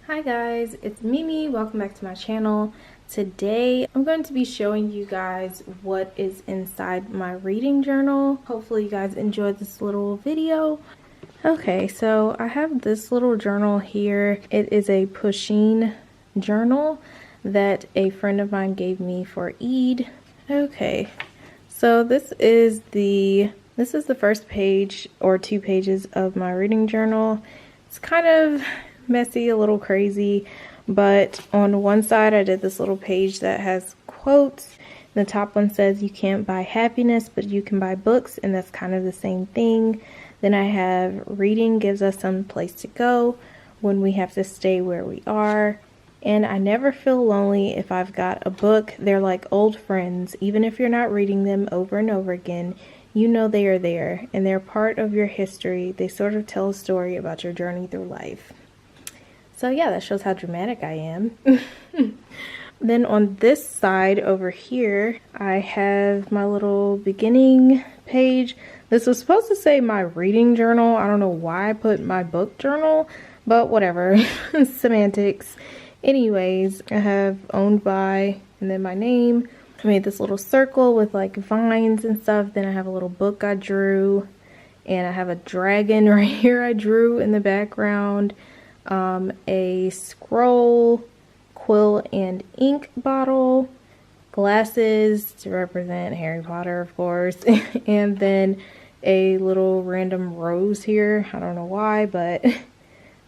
Hi guys, it's Mimi. Welcome back to my channel. Today I'm going to be showing you guys what is inside my reading journal. Hopefully you guys enjoyed this little video. Okay, so I have this little journal here. It is a Pusheen journal that a friend of mine gave me for Eid. Okay, so this is the first page or 2 pages of my reading journal. It's kind of messy, a little crazy, but on one side I did this little page that has quotes. The top one says you can't buy happiness, but you can buy books, and that's kind of the same thing. Then I have reading gives us some place to go when we have to stay where we are. And I never feel lonely if I've got a book. They're like old friends. Even if you're not reading them over and over again, you know they are there and they're part of your history. They sort of tell a story about your journey through life. So yeah, that shows how dramatic I am. Then on this side over here, I have my little beginning page. This was supposed to say my reading journal. I don't know why I put my book journal, but whatever. Semantics. Anyways, I have owned by and then my name. I made this little circle with like vines and stuff. Then I have a little book I drew, and I have a dragon right here I drew in the background. A scroll, quill and ink bottle, glasses to represent Harry Potter, of course, and then a little random rose here. I don't know why, but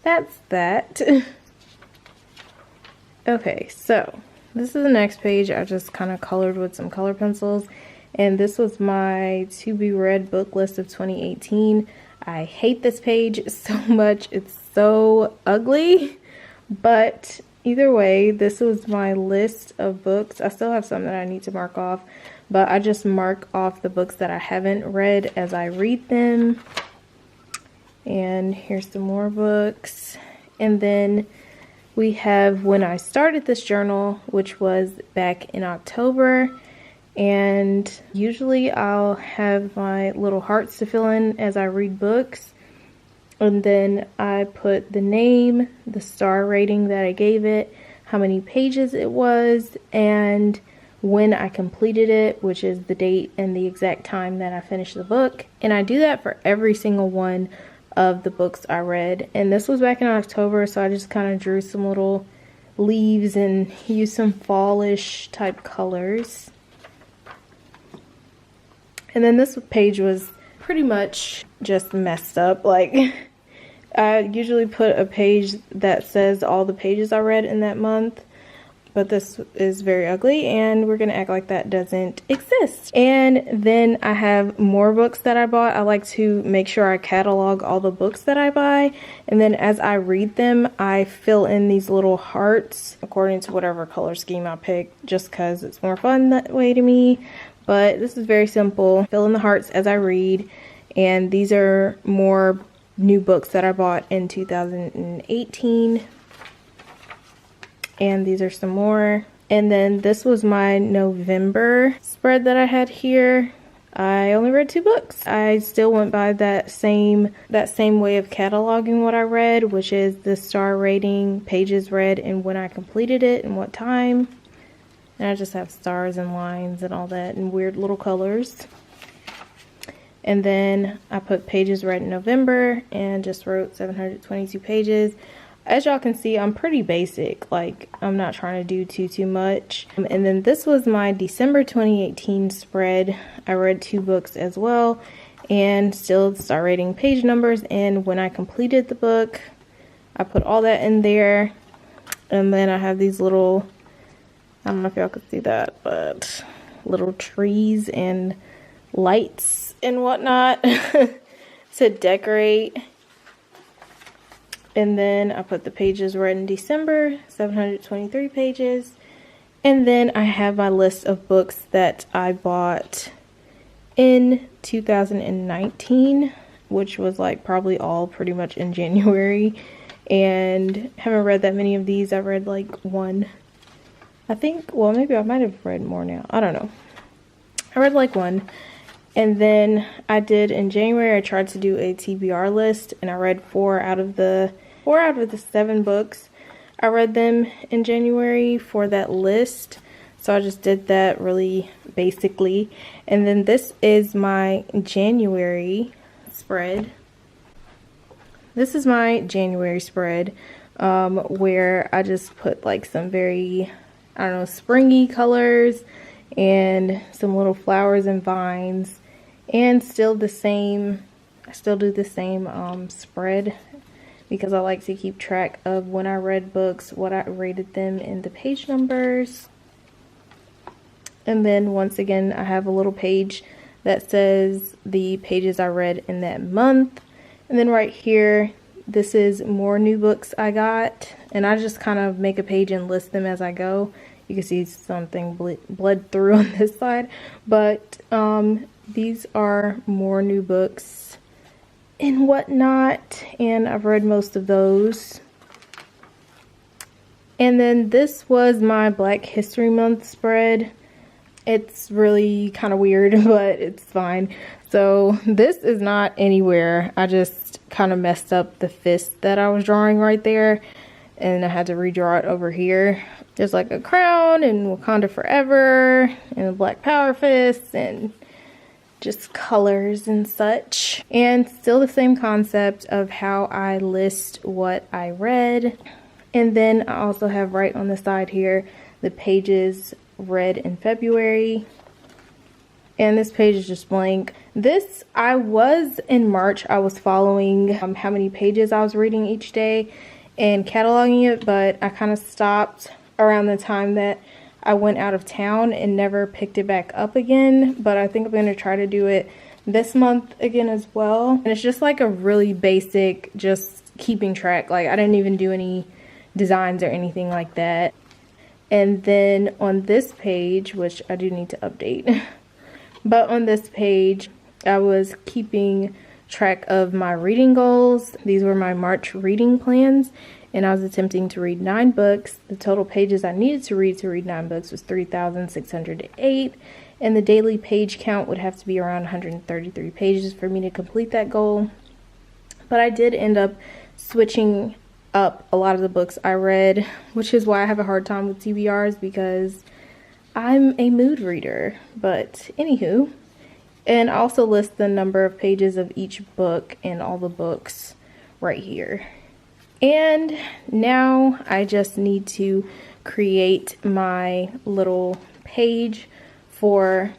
that's that. Okay, so this is the next page. I just kind of colored with some color pencils, and this was my to be read book list of 2018. I hate this page so much. It's so ugly, but either way, this was my list of books. I still have some that I need to mark off, but I just mark off the books that I haven't read as I read them. And here's some more books. And then we have when I started this journal, which was back in October. And usually I'll have my little hearts to fill in as I read books. And then I put the name, the star rating that I gave it, how many pages it was, and when I completed it, which is the date and the exact time that I finished the book. And I do that for every single one of the books I read. And this was back in October, so I just kind of drew some little leaves and used some fallish type colors. And then this page was pretty much just messed up. Like, I usually put a page that says all the pages I read in that month, but this is very ugly and we're gonna act like that doesn't exist. And then I have more books that I bought. I like to make sure I catalog all the books that I buy, and then as I read them, I fill in these little hearts according to whatever color scheme I pick, just because it's more fun that way to me. But this is very simple. Fill in the hearts as I read. And these are more new books that I bought in 2018. And these are some more. And then this was my November spread that I had here. I only read 2 books. I still went by that same way of cataloging what I read, which is the star rating, pages read, and when I completed it and what time. And I just have stars and lines and all that and weird little colors. And then I put pages read in November and just wrote 722 pages. As y'all can see, I'm pretty basic. Like, I'm not trying to do too much. And then this was my December 2018 spread. I read 2 books as well, and still star rating, page numbers, and when I completed the book, I put all that in there. And then I have these little, I don't know if y'all can see that, but little trees and lights and whatnot to decorate. And then I put the pages read in December, 723 pages. And then I have my list of books that I bought in 2019, which was like probably all pretty much in January. And haven't read that many of these. I read like 1. I think, well, maybe I might have read more now. I don't know. I read like 1. And then I did in January, I tried to do a TBR list, and I read 4 out of the 7 books. I read them in January for that list. So I just did that really basically. And then this is my January spread. This is my January spread where I just put like some very, I don't know, springy colors and some little flowers and vines, and still the same, I still do the same spread because I like to keep track of when I read books, what I rated them, in the page numbers. And then once again, I have a little page that says the pages I read in that month. And then right here, this is more new books I got. And I just kind of make a page and list them as I go. You can see something bled through on this side. But these are more new books and whatnot. And I've read most of those. And then this was my Black History Month spread. It's really kind of weird, but it's fine. So this is not anywhere. I just kind of messed up the fist that I was drawing right there, and I had to redraw it over here. There's like a crown and Wakanda Forever and a Black Power fist and just colors and such. And still the same concept of how I list what I read. And then I also have right on the side here the pages read in February, and this page is just blank. This, I was in March, I was following how many pages I was reading each day and cataloging it, but I kind of stopped around the time that I went out of town and never picked it back up again. But I think I'm going to try to do it this month again as well. And it's just like a really basic, just keeping track. Like I didn't even do any designs or anything like that. And then on this page, which I do need to update, but on this page, I was keeping track of my reading goals. These were my March reading plans, and I was attempting to read 9 books. The total pages I needed to read 9 books was 3,608, and the daily page count would have to be around 133 pages for me to complete that goal. But I did end up switching up a lot of the books I read, which is why I have a hard time with TBRs, because I'm a mood reader. But anywho, and I also list the number of pages of each book and all the books right here. And now I just need to create my little page for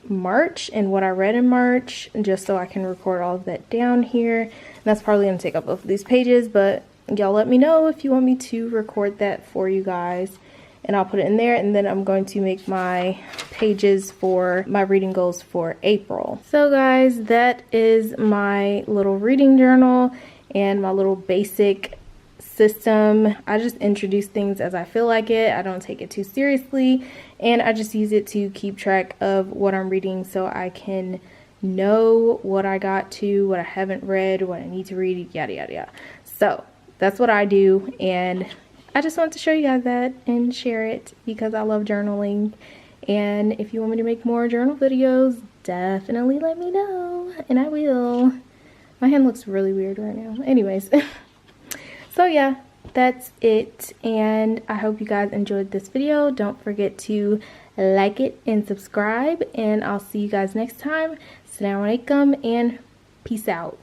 March and what I read in March, just so I can record all of that down here. And that's probably going to take up both of these pages, but y'all let me know if you want me to record that for you guys, and I'll put it in there. And then I'm going to make my pages for my reading goals for April. So guys, that is my little reading journal and my little basic system. I just introduce things as I feel like it. I don't take it too seriously, and I just use it to keep track of what I'm reading so I can know what I got to, what I haven't read, what I need to read, yada yada yada. So that's what I do, and I just want to show you guys that and share it because I love journaling. And if you want me to make more journal videos, definitely let me know, and I will. My hand looks really weird right now. Anyways, so yeah, that's it, and I hope you guys enjoyed this video. Don't forget to like it and subscribe, and I'll see you guys next time. Assalamu alaikum and peace out.